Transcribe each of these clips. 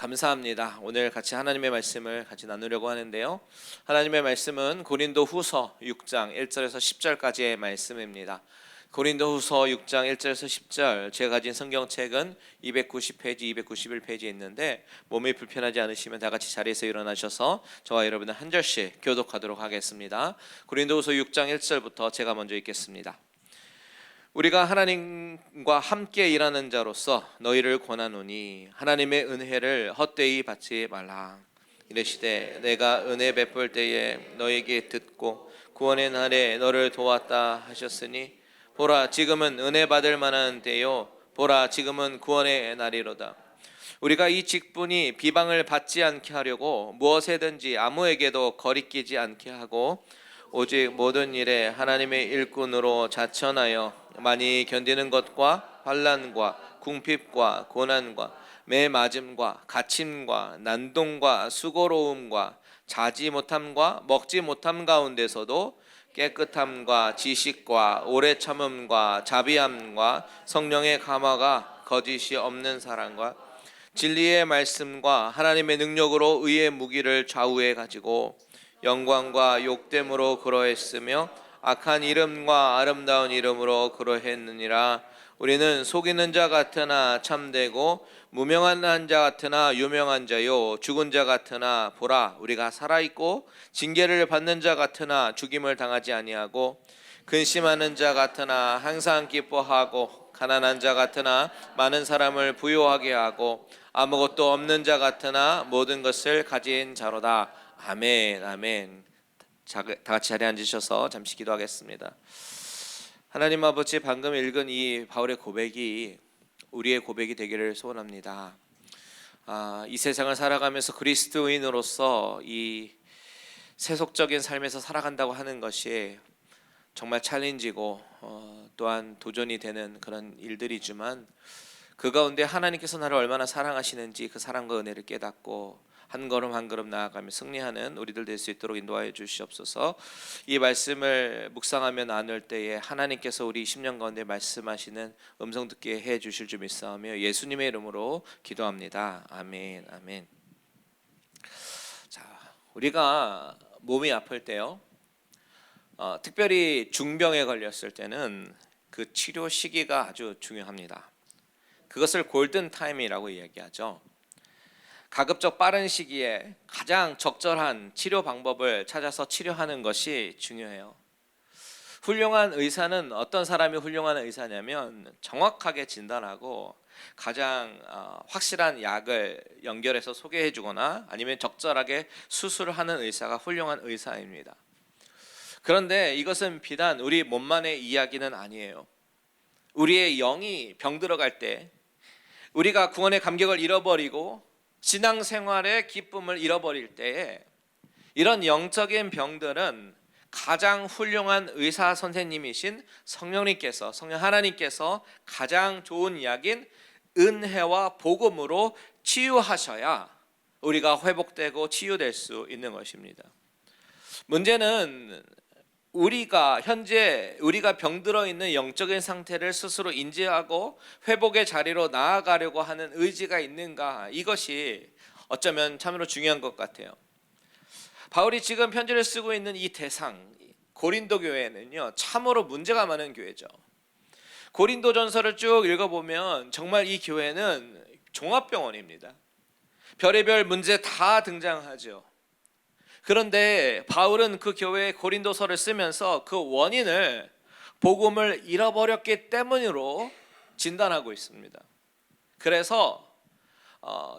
감사합니다. 오늘 같이 하나님의 말씀을 같이 나누려고 하는데요. 하나님의 말씀은 고린도후서 6장 1절에서 10절까지의 말씀입니다. 고린도후서 6장 1절에서 10절, 제가 가진 성경책은 290페이지, 291페이지에 있는데 몸이 불편하지 않으시면 다 같이 자리에서 일어나셔서 저와 여러분은 한 절씩 교독하도록 하겠습니다. 고린도후서 6장 1절부터 제가 먼저 읽겠습니다. 우리가 하나님과 함께 일하는 자로서 너희를 권하노니 하나님의 은혜를 헛되이 받지 말라. 이르시되 내가 은혜 베풀 때에 너에게 듣고 구원의 날에 너를 도왔다 하셨으니 보라 지금은 은혜 받을 만한 때요 보라 지금은 구원의 날이로다. 우리가 이 직분이 비방을 받지 않게 하려고 무엇에든지 아무에게도 거리끼지 않게 하고 오직 모든 일에 하나님의 일꾼으로 자천하여 많이 견디는 것과 환난과 궁핍과 고난과 매 맞음과 갇힘과 난동과 수고로움과 자지 못함과 먹지 못함 가운데서도 깨끗함과 지식과 오래 참음과 자비함과 성령의 감화가 거짓이 없는 사랑과 진리의 말씀과 하나님의 능력으로 의의 무기를 좌우에 가지고 영광과 욕됨으로 그러했으며 악한 이름과 아름다운 이름으로 그러했느니라. 우리는 속이는 자 같으나 참되고 무명한 자 같으나 유명한 자요 죽은 자 같으나 보라 우리가 살아있고 징계를 받는 자 같으나 죽임을 당하지 아니하고 근심하는 자 같으나 항상 기뻐하고 가난한 자 같으나 많은 사람을 부유하게 하고 아무것도 없는 자 같으나 모든 것을 가진 자로다. 아멘. 아멘. 다 같이 자리에 앉으셔서 잠시 기도하겠습니다. 하나님 아버지, 방금 읽은 이 바울의 고백이 우리의 고백이 되기를 소원합니다. 이 세상을 살아가면서 그리스도인으로서 이 세속적인 삶에서 살아간다고 하는 것이 정말 챌린지고 또한 도전이 되는 그런 일들이지만 그 가운데 하나님께서 나를 얼마나 사랑하시는지 그 사랑과 은혜를 깨닫고 한 걸음 한 걸음 나아가며 승리하는 우리들 될 수 있도록 인도하여 주시옵소서. 이 말씀을 묵상하며 나눌 때에 하나님께서 우리 10년 가운데 말씀하시는 음성 듣게 해 주실 줄 믿사오며 예수님의 이름으로 기도합니다. 아멘. 아멘. 자, 우리가 몸이 아플 때요, 특별히 중병에 걸렸을 때는 그 치료 시기가 아주 중요합니다. 그것을 골든 타임이라고 이야기하죠. 가급적 빠른 시기에 가장 적절한 치료 방법을 찾아서 치료하는 것이 중요해요. 훌륭한 의사는 어떤 사람이 훌륭한 의사냐면 정확하게 진단하고 가장 확실한 약을 연결해서 소개해 주거나 아니면 적절하게 수술을 하는 의사가 훌륭한 의사입니다. 그런데 이것은 비단 우리 몸만의 이야기는 아니에요. 우리의 영이 병들어갈 때, 우리가 구원의 감격을 잃어버리고 신앙생활의 기쁨을 잃어버릴 때에 이런 영적인 병들은 가장 훌륭한 의사 선생님이신 성령님께서, 성령 하나님께서 가장 좋은 약인 은혜와 복음으로 치유하셔야 우리가 회복되고 치유될 수 있는 것입니다. 문제는 현재 우리가 병들어 있는 영적인 상태를 스스로 인지하고 회복의 자리로 나아가려고 하는 의지가 있는가, 이것이 어쩌면 참으로 중요한 것 같아요. 바울이 지금 편지를 쓰고 있는 이 대상 고린도 교회는요, 참으로 문제가 많은 교회죠. 고린도전서를 쭉 읽어보면 정말 이 교회는 종합병원입니다. 별의별 문제 다 등장하죠. 그런데 바울은 그 교회의 고린도서를 쓰면서 그 원인을 복음을 잃어버렸기 때문으로 진단하고 있습니다. 그래서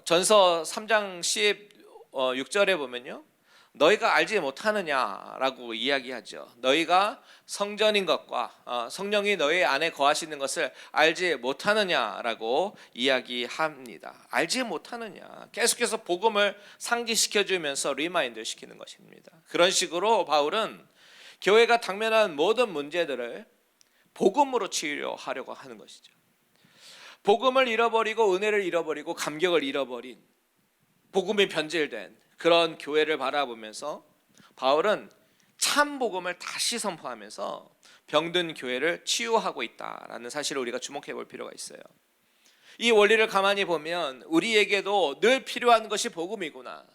전서 3장 16절에 보면요, 너희가 알지 못하느냐라고 이야기하죠. 너희가 성전인 것과 성령이 너희 안에 거하시는 것을 알지 못하느냐라고 이야기합니다. 알지 못하느냐, 계속해서 복음을 상기시켜주면서 리마인드 시키는 것입니다. 그런 식으로 바울은 교회가 당면한 모든 문제들을 복음으로 치유하려고 하는 것이죠. 복음을 잃어버리고 은혜를 잃어버리고 감격을 잃어버린, 복음이 변질된 그런 교회를 바라보면서 바울은 참 복음을 다시 선포하면서 병든 교회를 치유하고 있다라는 사실을 우리가 주목해 볼 필요가 있어요. 이 원리를 가만히 보면 우리에게도 늘 필요한 것이 복음이구나.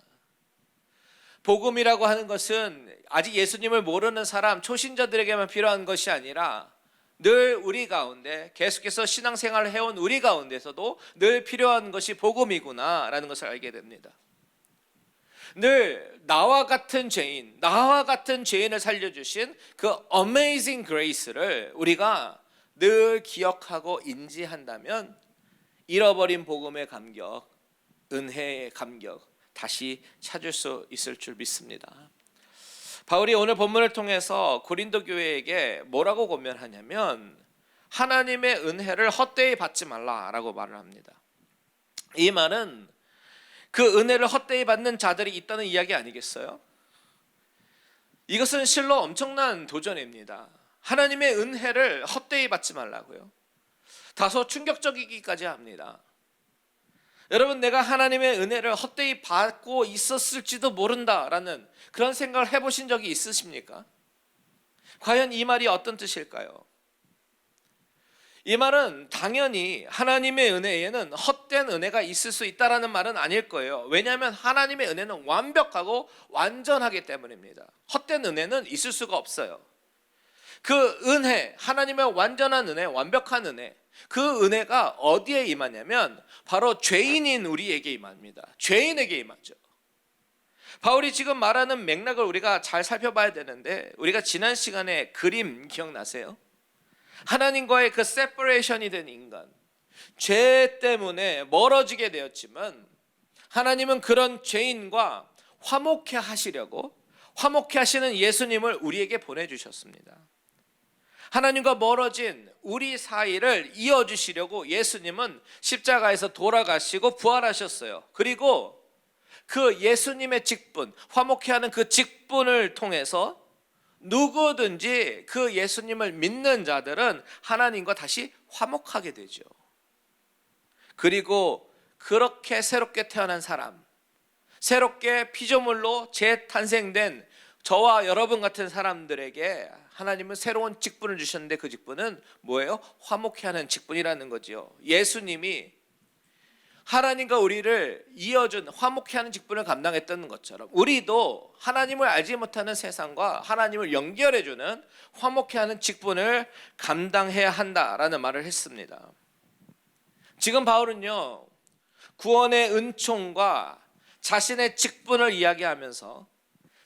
복음이라고 하는 것은 아직 예수님을 모르는 사람, 초신자들에게만 필요한 것이 아니라 늘 우리 가운데 계속해서 신앙생활을 해온 우리 가운데서도 늘 필요한 것이 복음이구나라는 것을 알게 됩니다. 늘 나와 같은 죄인을 살려주신 그 Amazing Grace를 우리가 늘 기억하고 인지한다면 잃어버린 복음의 감격, 은혜의 감격 다시 찾을 수 있을 줄 믿습니다. 바울이 오늘 본문을 통해서 고린도 교회에게 뭐라고 권면하냐면 하나님의 은혜를 헛되이 받지 말라라고 말을 합니다. 이 말은 그 은혜를 헛되이 받는 자들이 있다는 이야기 아니겠어요? 이것은 실로 엄청난 도전입니다. 하나님의 은혜를 헛되이 받지 말라고요. 다소 충격적이기까지 합니다. 여러분, 내가 하나님의 은혜를 헛되이 받고 있었을지도 모른다라는 그런 생각을 해보신 적이 있으십니까? 과연 이 말이 어떤 뜻일까요? 이 말은 당연히 하나님의 은혜에는 헛된 은혜가 있을 수 있다라는 말은 아닐 거예요. 왜냐하면 하나님의 은혜는 완벽하고 완전하기 때문입니다. 헛된 은혜는 있을 수가 없어요. 그 은혜, 하나님의 완전한 은혜, 완벽한 은혜, 그 은혜가 어디에 임하냐면 바로 죄인인 우리에게 임합니다. 죄인에게 임하죠. 바울이 지금 말하는 맥락을 우리가 잘 살펴봐야 되는데, 우리가 지난 시간에 그림 기억나세요? 하나님과의 그 세퍼레이션이 된 인간, 죄 때문에 멀어지게 되었지만 하나님은 그런 죄인과 화목해 하시려고 화목해 하시는 예수님을 우리에게 보내주셨습니다. 하나님과 멀어진 우리 사이를 이어주시려고 예수님은 십자가에서 돌아가시고 부활하셨어요. 그리고 그 예수님의 직분, 화목해하는 그 직분을 통해서 누구든지 그 예수님을 믿는 자들은 하나님과 다시 화목하게 되죠. 그리고 그렇게 새롭게 태어난 사람, 새롭게 피조물로 재탄생된 저와 여러분 같은 사람들에게 하나님은 새로운 직분을 주셨는데 그 직분은 뭐예요? 화목해하는 직분이라는 거죠. 예수님이 하나님과 우리를 이어준 화목해하는 직분을 감당했던 것처럼 우리도 하나님을 알지 못하는 세상과 하나님을 연결해주는 화목해하는 직분을 감당해야 한다라는 말을 했습니다. 지금 바울은요, 구원의 은총과 자신의 직분을 이야기하면서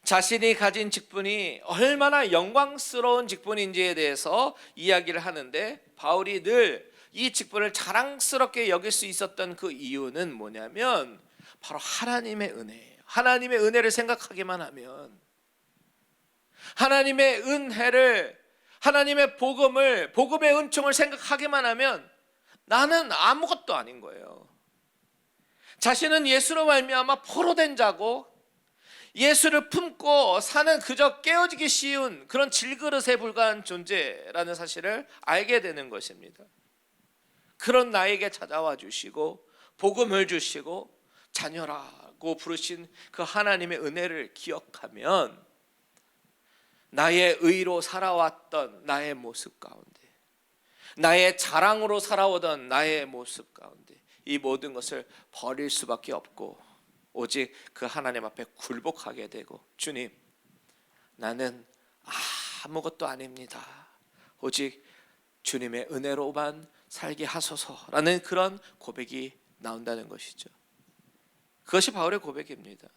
자신이 가진 직분이 얼마나 영광스러운 직분인지에 대해서 이야기를 하는데, 바울이 늘 이 직분을 자랑스럽게 여길 수 있었던 그 이유는 뭐냐면 바로 하나님의 은혜예요. 하나님의 은혜를 생각하기만 하면, 하나님의 은혜를, 하나님의 복음을, 복음의 은총을 생각하기만 하면 나는 아무것도 아닌 거예요. 자신은 예수로 말미암아 포로된 자고 예수를 품고 사는 그저 깨어지기 쉬운 그런 질그릇에 불과한 존재라는 사실을 알게 되는 것입니다. 그런 나에게 찾아와 주시고 복음을 주시고 자녀라고 부르신 그 하나님의 은혜를 기억하면 나의 의로 살아왔던 나의 모습 가운데, 나의 자랑으로 살아오던 나의 모습 가운데 이 모든 것을 버릴 수밖에 없고 오직 그 하나님 앞에 굴복하게 되고, 주님, 나는 아무것도 아닙니다. 오직 주님의 은혜로만 살게 하소서라는 그런 고백이 나온다는 것이죠. 그것이 바울의 고백입니다.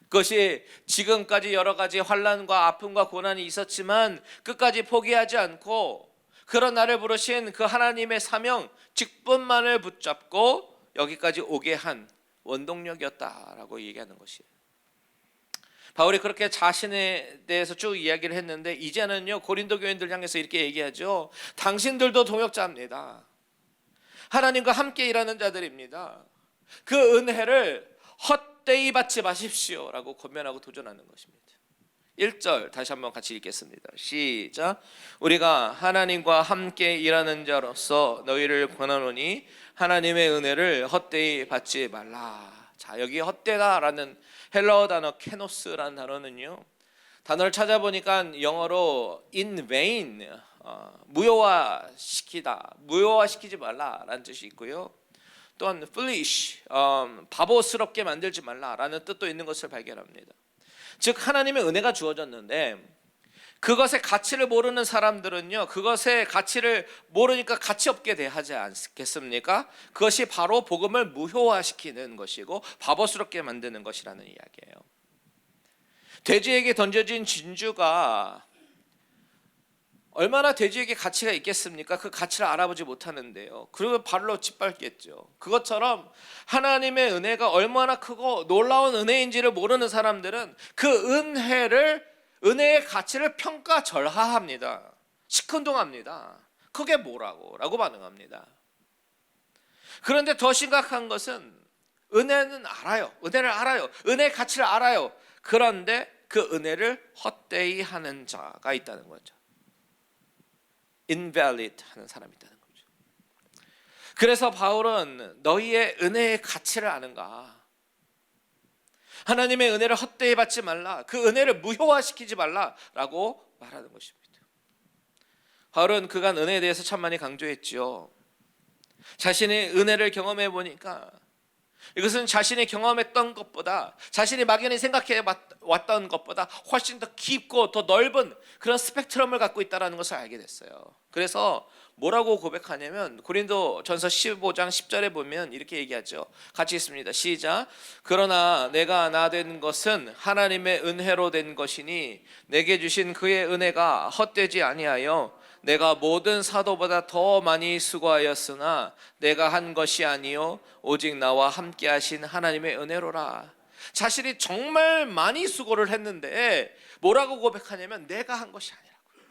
그것이 지금까지 여러 가지 환난과 아픔과 고난이 있었지만 끝까지 포기하지 않고 그런 나를 부르신 그 하나님의 사명, 직분만을 붙잡고 여기까지 오게 한 원동력이었다라고 얘기하는 것이에요. 바울이 그렇게 자신에 대해서 쭉 이야기를 했는데, 이제는요 고린도 교인들 향해서 이렇게 얘기하죠. 당신들도 동역자입니다. 하나님과 함께 일하는 자들입니다. 그 은혜를 헛되이 받지 마십시오 라고 권면하고 도전하는 것입니다. 1절 다시 한번 같이 읽겠습니다. 시작. 우리가 하나님과 함께 일하는 자로서 너희를 권하노니 하나님의 은혜를 헛되이 받지 말라. 자, 여기 헛되다라는 헬라어 단어 케노스라는 단어는요, 단어를 찾아보니까 영어로 in vain, 무효화시키다, 무효화시키지 말라라는 뜻이 있고요. 또한 foolish, 바보스럽게 만들지 말라라는 뜻도 있는 것을 발견합니다. 즉 하나님의 은혜가 주어졌는데 그것의 가치를 모르는 사람들은요, 그것의 가치를 모르니까 가치 없게 대하지 않겠습니까? 그것이 바로 복음을 무효화시키는 것이고 바보스럽게 만드는 것이라는 이야기예요. 돼지에게 던져진 진주가 얼마나 돼지에게 가치가 있겠습니까? 그 가치를 알아보지 못하는데요. 그리고 발로 짓밟겠죠. 그것처럼 하나님의 은혜가 얼마나 크고 놀라운 은혜인지를 모르는 사람들은 그 은혜의 가치를 평가절하합니다. 시큰둥합니다. 그게 뭐라고? 라고 반응합니다. 그런데 더 심각한 것은 은혜는 알아요. 은혜를 알아요. 은혜의 가치를 알아요. 그런데 그 은혜를 헛되이 하는 자가 있다는 거죠. invalid 하는 사람이 있다는 거죠. 그래서 바울은 너희의 은혜의 가치를 아는가? 하나님의 은혜를 헛되이 받지 말라. 그 은혜를 무효화시키지 말라라고 말하는 것입니다. 바울은 그간 은혜에 대해서 참 많이 강조했죠. 자신의 은혜를 경험해 보니까 이것은 자신이 경험했던 것보다, 자신이 막연히 생각해 왔던 것보다 훨씬 더 깊고 더 넓은 그런 스펙트럼을 갖고 있다는 것을 알게 됐어요. 그래서 뭐라고 고백하냐면 고린도전서 15장 10절에 보면 이렇게 얘기하죠. 같이 읽습니다. 시작. 그러나 내가 나 된 것은 하나님의 은혜로 된 것이니 내게 주신 그의 은혜가 헛되지 아니하여 내가 모든 사도보다 더 많이 수고하였으나 내가 한 것이 아니요 오직 나와 함께 하신 하나님의 은혜로라. 자신이 정말 많이 수고를 했는데 뭐라고 고백하냐면 내가 한 것이 아니라고요.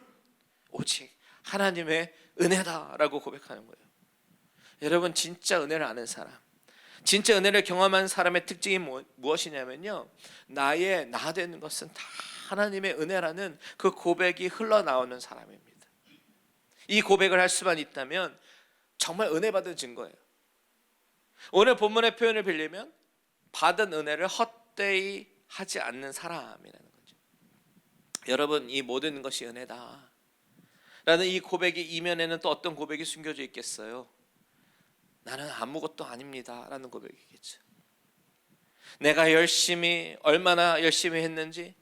오직 하나님의 은혜다라고 고백하는 거예요. 여러분, 진짜 은혜를 아는 사람, 진짜 은혜를 경험한 사람의 특징이 무엇이냐면요, 나의 나 되는 것은 다 하나님의 은혜라는 그 고백이 흘러나오는 사람입니다. 이 고백을 할 수만 있다면 정말 은혜 받은 증거예요. 오늘 본문의 표현을 빌리면 받은 은혜를 헛되이 하지 않는 사람이라는 거죠. 여러분, 이 모든 것이 은혜다 라는 이 고백의 이면에는 또 어떤 고백이 숨겨져 있겠어요? 나는 아무것도 아닙니다 라는 고백이겠죠. 내가 얼마나 열심히 했는지,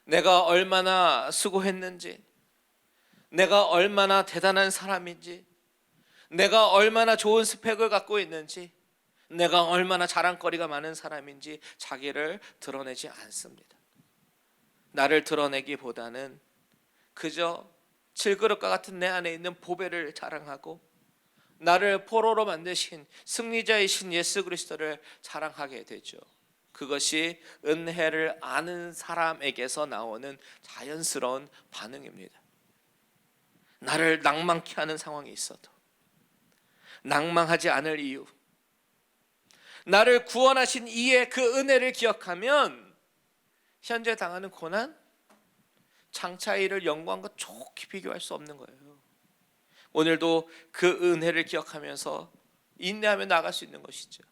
내가 얼마나 수고했는지, 내가 얼마나 대단한 사람인지, 내가 얼마나 좋은 스펙을 갖고 있는지, 내가 얼마나 자랑거리가 많은 사람인지 자기를 드러내지 않습니다. 나를 드러내기보다는 그저 질그릇과 같은 내 안에 있는 보배를 자랑하고 나를 포로로 만드신 승리자이신 예수 그리스도를 자랑하게 되죠. 그것이 은혜를 아는 사람에게서 나오는 자연스러운 반응입니다. 나를 낭망케 하는 상황이 있어도 낭망하지 않을 이유, 나를 구원하신 이의 그 은혜를 기억하면 현재 당하는 고난, 장차 이를 영광과 좋게 비교할 수 없는 거예요. 오늘도 그 은혜를 기억하면서 인내하며 나아갈 수 있는 것이죠.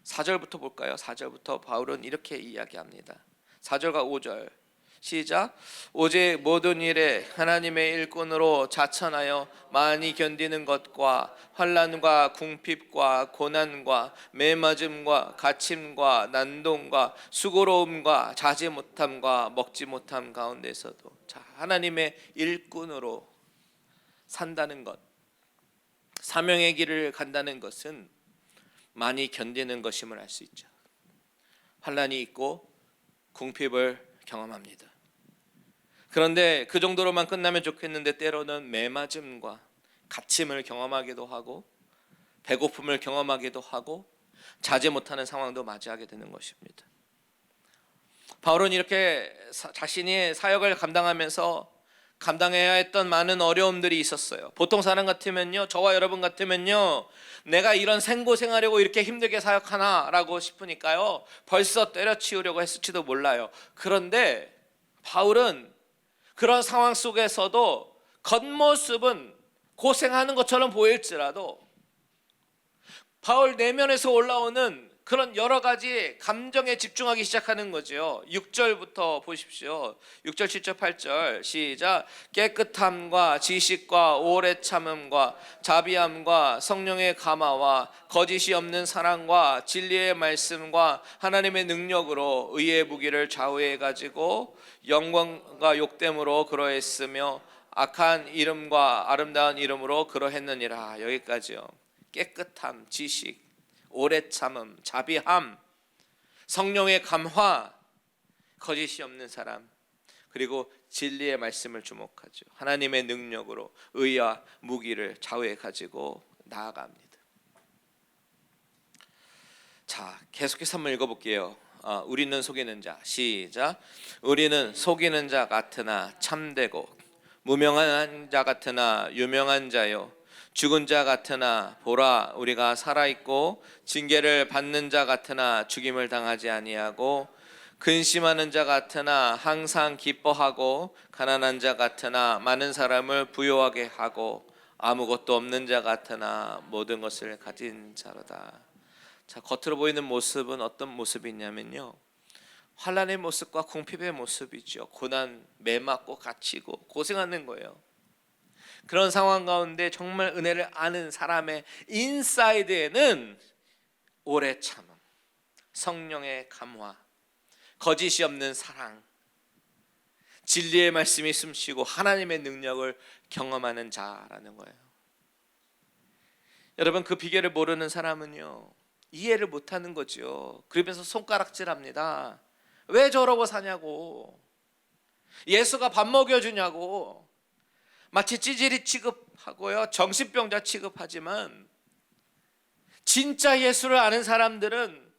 4절부터 볼까요? 4절부터 바울은 이렇게 이야기합니다. 4절과 5절 시작. 오직 모든 일에 하나님의 일꾼으로 자천하여 많이 견디는 것과 환난과 궁핍과 고난과 매맞음과 갇힘과 난동과 수고로움과 자지 못함과 먹지 못함 가운데서도 하나님의 일꾼으로 산다는 것, 사명의 길을 간다는 것은 많이 견디는 것임을 알 수 있죠. 환난이 있고 궁핍을 경험합니다. 그런데 그 정도로만 끝나면 좋겠는데 때로는 매맞음과 갇힘을 경험하기도 하고 배고픔을 경험하기도 하고 자지 못하는 상황도 맞이하게 되는 것입니다. 바울은 이렇게 자신이 사역을 감당하면서 감당해야 했던 많은 어려움들이 있었어요. 보통 사람 같으면요, 저와 여러분 같으면요, 내가 이런 생고생하려고 이렇게 힘들게 사역하나 라고 싶으니까요 벌써 때려치우려고 했을지도 몰라요. 그런데 바울은 그런 상황 속에서도 겉모습은 고생하는 것처럼 보일지라도 바울 내면에서 올라오는 그런 여러 가지 감정에 집중하기 시작하는 거죠. 6절부터 보십시오. 6절, 7절, 8절 시작. 깨끗함과 지식과 오래 참음과 자비함과 성령의 감화와 거짓이 없는 사랑과 진리의 말씀과 하나님의 능력으로 의의 무기를 좌우해 가지고 영광과 욕됨으로 그러했으며 악한 이름과 아름다운 이름으로 그러했느니라. 여기까지요. 깨끗함, 지식, 오래 참음, 자비함, 성령의 감화, 거짓이 없는 사람, 그리고 진리의 말씀을 주목하죠. 하나님의 능력으로 의와 무기를 좌우해 가지고 나아갑니다. 자, 계속해서 한번 읽어볼게요. 우리는 속이는 자, 시작. 우리는 속이는 자 같으나 참되고 무명한 자 같으나 유명한 자요, 죽은 자 같으나 보라 우리가 살아있고 징계를 받는 자 같으나 죽임을 당하지 아니하고 근심하는 자 같으나 항상 기뻐하고 가난한 자 같으나 많은 사람을 부요하게 하고 아무것도 없는 자 같으나 모든 것을 가진 자로다. 자, 겉으로 보이는 모습은 어떤 모습이냐면요, 환난의 모습과 궁핍의 모습이죠. 고난 매맞고 갇히고 고생하는 거예요. 그런 상황 가운데 정말 은혜를 아는 사람의 인사이드에는 오래 참음, 성령의 감화, 거짓이 없는 사랑, 진리의 말씀이 숨쉬고 하나님의 능력을 경험하는 자라는 거예요. 여러분, 그 비결을 모르는 사람은요, 이해를 못하는 거죠. 그러면서 손가락질합니다. 왜 저러고 사냐고, 예수가 밥 먹여주냐고, 마치 찌질이 취급하고요, 정신병자 취급하지만 진짜 예수를 아는 사람들은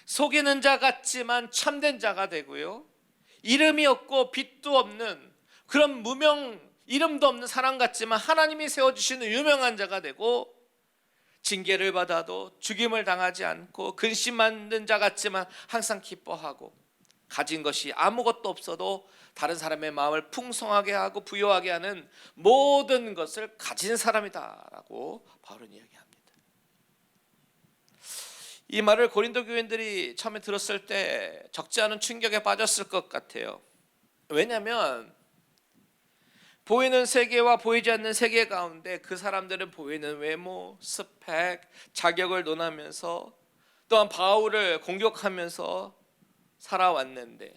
속이는 자 같지만 참된 자가 되고요, 이름이 없고 빛도 없는 그런 무명, 이름도 없는 사람 같지만 하나님이 세워주시는 유명한 자가 되고, 징계를 받아도 죽임을 당하지 않고 근심 받는 자 같지만 항상 기뻐하고 가진 것이 아무것도 없어도 다른 사람의 마음을 풍성하게 하고 부요하게 하는 모든 것을 가진 사람이다라고 바울은 이야기합니다. 이 말을 고린도 교인들이 처음에 들었을 때 적지 않은 충격에 빠졌을 것 같아요. 왜냐하면 보이는 세계와 보이지 않는 세계 가운데 그 사람들은 보이는 외모, 스펙, 자격을 논하면서 또한 바울을 공격하면서 살아왔는데,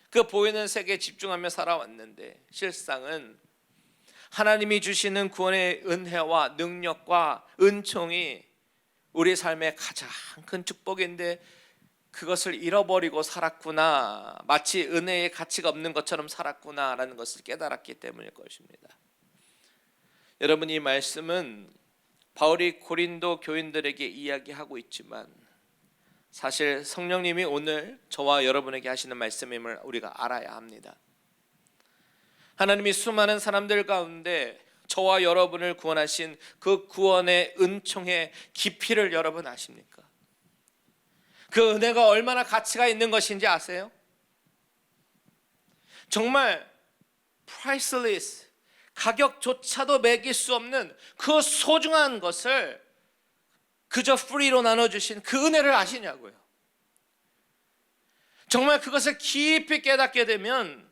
그 보이는 세계에 집중하며 살아왔는데, 실상은 하나님이 주시는 구원의 은혜와 능력과 은총이 우리 삶의 가장 큰 축복인데 그것을 잃어버리고 살았구나, 마치 은혜의 가치가 없는 것처럼 살았구나라는 것을 깨달았기 때문일 것입니다. 여러분, 이 말씀은 바울이 고린도 교인들에게 이야기하고 있지만 사실 성령님이 오늘 저와 여러분에게 하시는 말씀임을 우리가 알아야 합니다. 하나님이 수많은 사람들 가운데 저와 여러분을 구원하신 그 구원의 은총의 깊이를 여러분 아십니까? 그 은혜가 얼마나 가치가 있는 것인지 아세요? 정말 priceless, 가격조차도 매길 수 없는 그 소중한 것을 그저 프리로 나눠주신 그 은혜를 아시냐고요. 정말 그것을 깊이 깨닫게 되면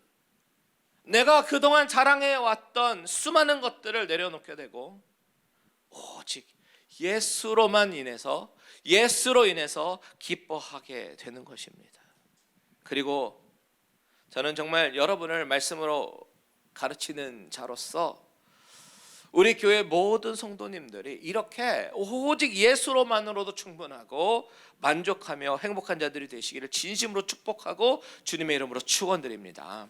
내가 그동안 자랑해왔던 수많은 것들을 내려놓게 되고 오직 예수로만 인해서, 예수로 인해서 기뻐하게 되는 것입니다. 그리고 저는 정말 여러분을 말씀으로 가르치는 자로서 우리 교회 모든 성도님들이 이렇게 오직 예수로만으로도 충분하고 만족하며 행복한 자들이 되시기를 진심으로 축복하고 주님의 이름으로 축원드립니다.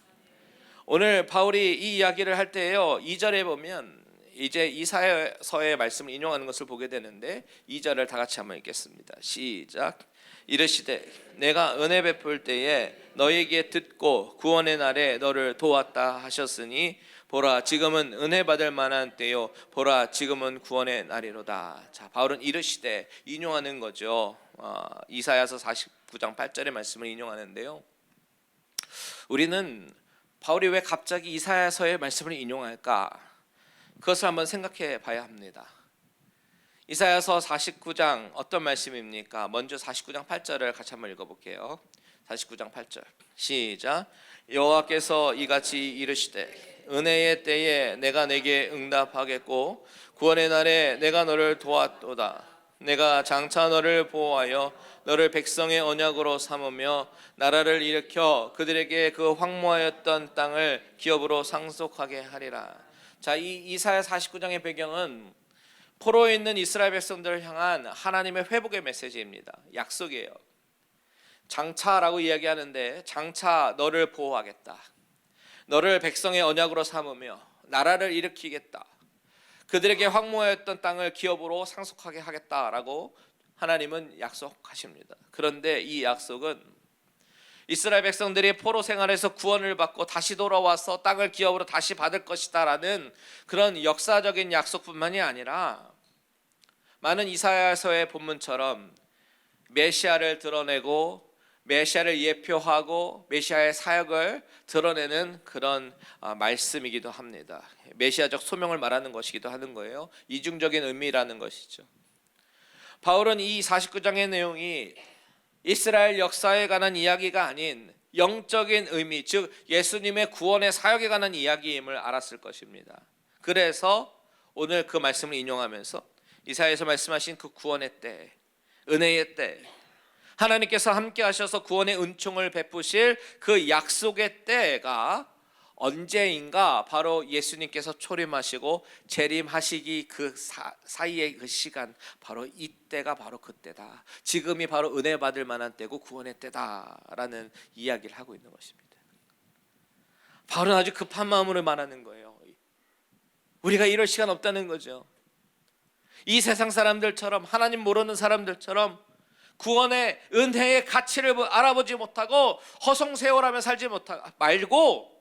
오늘 바울이 이 이야기를 할 때요, 2절에 보면 이제 이사야서의 말씀을 인용하는 것을 보게 되는데 2절을 다 같이 한번 읽겠습니다. 시작. 이르시되 내가 은혜 베풀 때에 너에게 듣고 구원의 날에 너를 도왔다 하셨으니 보라 지금은 은혜 받을 만한 때요, 보라 지금은 구원의 날이로다. 자, 바울은 이르시되 인용하는 거죠. 이사야서 49장 8절의 말씀을 인용하는데요, 우리는 바울이 왜 갑자기 이사야서의 말씀을 인용할까? 그것을 한번 생각해 봐야 합니다. 이사야서 49장 어떤 말씀입니까? 먼저 49장 8절을 같이 한번 읽어볼게요. 49장 8절 시작. 여호와께서 이같이 이르시되 은혜의 때에 내가 내게 응답하겠고 구원의 날에 내가 너를 도왔도다. 내가 장차 너를 보호하여 너를 백성의 언약으로 삼으며 나라를 일으켜 그들에게 그 황무하였던 땅을 기업으로 상속하게 하리라. 자, 이 이사야 49장의 배경은 포로에 있는 이스라엘 백성들을 향한 하나님의 회복의 메시지입니다. 약속이에요. 장차라고 이야기하는데 장차 너를 보호하겠다. 너를 백성의 언약으로 삼으며 나라를 일으키겠다. 그들에게 황무하였던 땅을 기업으로 상속하게 하겠다라고 하나님은 약속하십니다. 그런데 이 약속은 이스라엘 백성들이 포로 생활에서 구원을 받고 다시 돌아와서 땅을 기업으로 다시 받을 것이다라는 그런 역사적인 약속뿐만이 아니라 많은 이사야서의 본문처럼 메시아를 드러내고 메시아를 예표하고 메시아의 사역을 드러내는 그런 말씀이기도 합니다. 메시아적 소명을 말하는 것이기도 하는 거예요. 이중적인 의미라는 것이죠. 바울은 이 49장의 내용이 이스라엘 역사에 관한 이야기가 아닌 영적인 의미, 즉 예수님의 구원의 사역에 관한 이야기임을 알았을 것입니다. 그래서 오늘 그 말씀을 인용하면서 이사야에서 말씀하신 그 구원의 때, 은혜의 때, 하나님께서 함께 하셔서 구원의 은총을 베푸실 그 약속의 때가 언제인가? 바로 예수님께서 초림하시고 재림하시기 그 사이의 그 시간, 바로 이때가 바로 그때다. 지금이 바로 은혜 받을 만한 때고 구원의 때다라는 이야기를 하고 있는 것입니다. 바울은 아주 급한 마음으로 말하는 거예요. 우리가 이럴 시간 없다는 거죠. 이 세상 사람들처럼, 하나님 모르는 사람들처럼 구원의 은혜의 가치를 알아보지 못하고 허송세월하며 살지 말고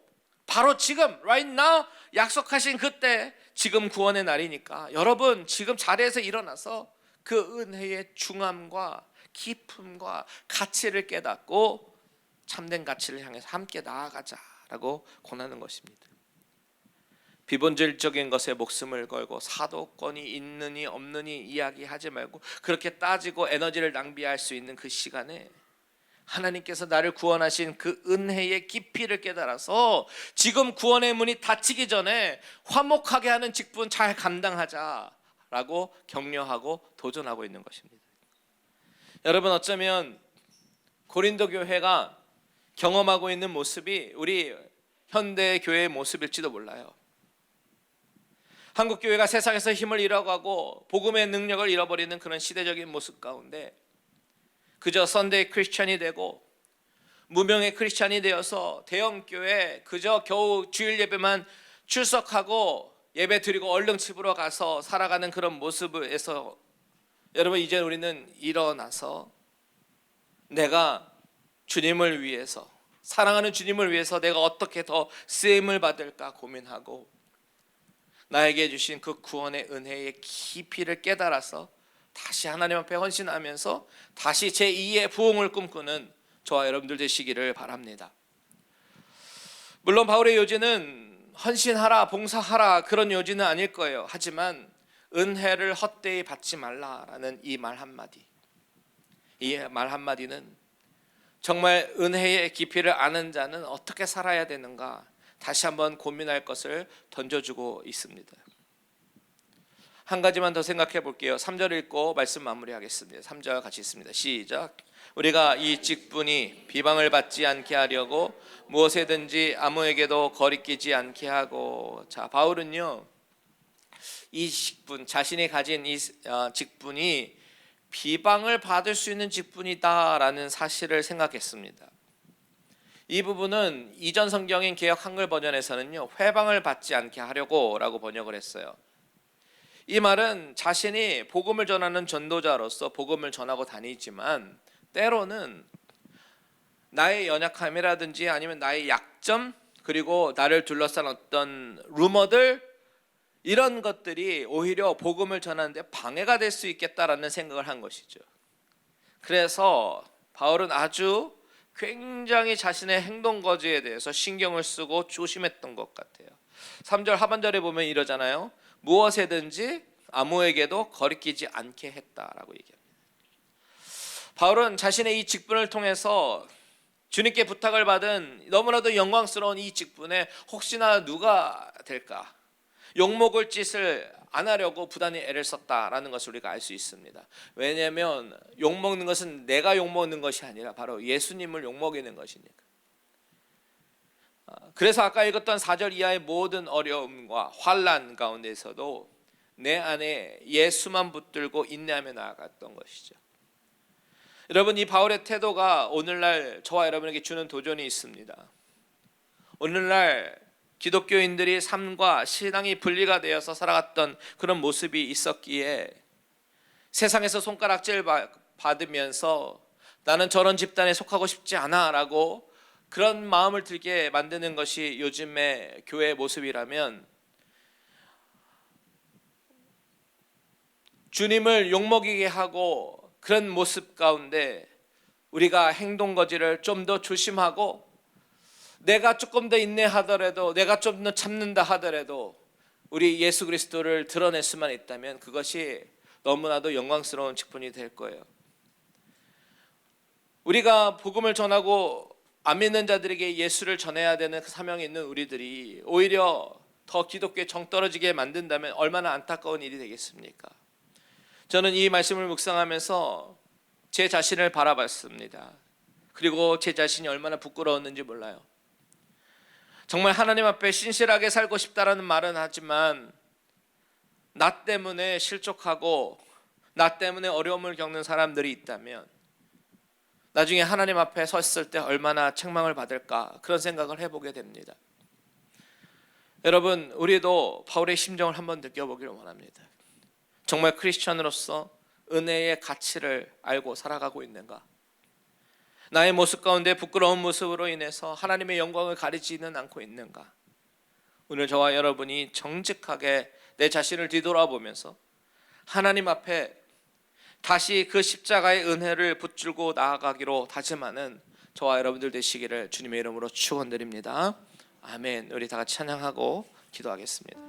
바로 지금 right now 약속하신 그때, 지금 구원의 날이니까 여러분 지금 자리에서 일어나서 그 은혜의 중함과 깊음과 가치를 깨닫고 참된 가치를 향해서 함께 나아가자라고 권하는 것입니다. 비본질적인 것에 목숨을 걸고 사도권이 있느니 없느니 이야기하지 말고 그렇게 따지고 에너지를 낭비할 수 있는 그 시간에 하나님께서 나를 구원하신 그 은혜의 깊이를 깨달아서 지금 구원의 문이 닫히기 전에 화목하게 하는 직분 잘 감당하자라고 격려하고 도전하고 있는 것입니다. 여러분, 어쩌면 고린도 교회가 경험하고 있는 모습이 우리 현대 교회의 모습일지도 몰라요. 한국 교회가 세상에서 힘을 잃어가고 복음의 능력을 잃어버리는 그런 시대적인 모습 가운데 그저 선데이 크리스찬이 되고 무명의 크리스찬이 되어서 대형 교회 그저 겨우 주일 예배만 출석하고 예배 드리고 얼른 집으로 가서 살아가는 그런 모습에서 여러분, 이제 우리는 일어나서 내가 주님을 위해서, 사랑하는 주님을 위해서 내가 어떻게 더 쓰임을 받을까 고민하고 나에게 주신 그 구원의 은혜의 깊이를 깨달아서 다시 하나님 앞에 헌신하면서 다시 제2의 부흥을 꿈꾸는 저와 여러분들 되시기를 바랍니다. 물론 바울의 요지는 헌신하라, 봉사하라 그런 요지는 아닐 거예요. 하지만 은혜를 헛되이 받지 말라라는 이 말 한마디, 이 말 한마디는 정말 은혜의 깊이를 아는 자는 어떻게 살아야 되는가 다시 한번 고민할 것을 던져주고 있습니다. 한 가지만 더 생각해 볼게요. 3절 읽고 말씀 마무리하겠습니다. 3절 같이 있습니다. 시작. 우리가 이 직분이 비방을 받지 않게 하려고 무엇에든지 아무에게도 거리끼지 않게 하고. 자, 바울은요 이 직분, 자신이 가진 이 직분이 비방을 받을 수 있는 직분이다라는 사실을 생각했습니다. 이 부분은 이전 성경인 개역 한글 버전에서는요 회방을 받지 않게 하려고 라고 번역을 했어요. 이 말은 자신이 복음을 전하는 전도자로서 복음을 전하고 다니지만 때로는 나의 연약함이라든지 아니면 나의 약점, 그리고 나를 둘러싼 어떤 루머들, 이런 것들이 오히려 복음을 전하는데 방해가 될 수 있겠다라는 생각을 한 것이죠. 그래서 바울은 아주 굉장히 자신의 행동 거지에 대해서 신경을 쓰고 조심했던 것 같아요. 3절 하반절에 보면 이러잖아요. 무엇에든지 아무에게도 거리끼지 않게 했다라고 얘기합니다. 바울은 자신의 이 직분을 통해서 주님께 부탁을 받은 너무나도 영광스러운 이 직분에 혹시나 누가 될까 욕먹을 짓을 안 하려고 부단히 애를 썼다라는 것을 우리가 알 수 있습니다. 왜냐하면 욕먹는 것은 내가 욕먹는 것이 아니라 바로 예수님을 욕먹이는 것이니까. 그래서 아까 읽었던 4절 이하의 모든 어려움과 환난 가운데서도 내 안에 예수만 붙들고 인내하며 나아갔던 것이죠. 여러분, 이 바울의 태도가 오늘날 저와 여러분에게 주는 도전이 있습니다. 오늘날 기독교인들이 삶과 신앙이 분리가 되어서 살아갔던 그런 모습이 있었기에 세상에서 손가락질 받으면서 나는 저런 집단에 속하고 싶지 않아 라고 그런 마음을 들게 만드는 것이 요즘의 교회의 모습이라면, 주님을 욕먹이게 하고 그런 모습 가운데 우리가 행동 거지를 좀 더 조심하고, 내가 조금 더 인내하더라도, 내가 좀 더 참는다 하더라도 우리 예수 그리스도를 드러낼 수만 있다면 그것이 너무나도 영광스러운 직분이 될 거예요. 우리가 복음을 전하고 안 믿는 자들에게 예수를 전해야 되는 그 사명이 있는 우리들이 오히려 더 기독교에 정 떨어지게 만든다면 얼마나 안타까운 일이 되겠습니까? 저는 이 말씀을 묵상하면서 제 자신을 바라봤습니다. 그리고 제 자신이 얼마나 부끄러웠는지 몰라요. 정말 하나님 앞에 신실하게 살고 싶다라는 말은 하지만 나 때문에 실족하고 나 때문에 어려움을 겪는 사람들이 있다면 나중에 하나님 앞에 섰을 때 얼마나 책망을 받을까, 그런 생각을 해보게 됩니다. 여러분, 우리도 바울의 심정을 한번 느껴보기를 원합니다. 정말 크리스천으로서 은혜의 가치를 알고 살아가고 있는가? 나의 모습 가운데 부끄러운 모습으로 인해서 하나님의 영광을 가리지는 않고 있는가? 오늘 저와 여러분이 정직하게 내 자신을 뒤돌아보면서 하나님 앞에 다시 그 십자가의 은혜를 붙들고 나아가기로 다짐하는 저와 여러분들 되시기를 주님의 이름으로 축원드립니다. 아멘. 우리 다 같이 찬양하고 기도하겠습니다.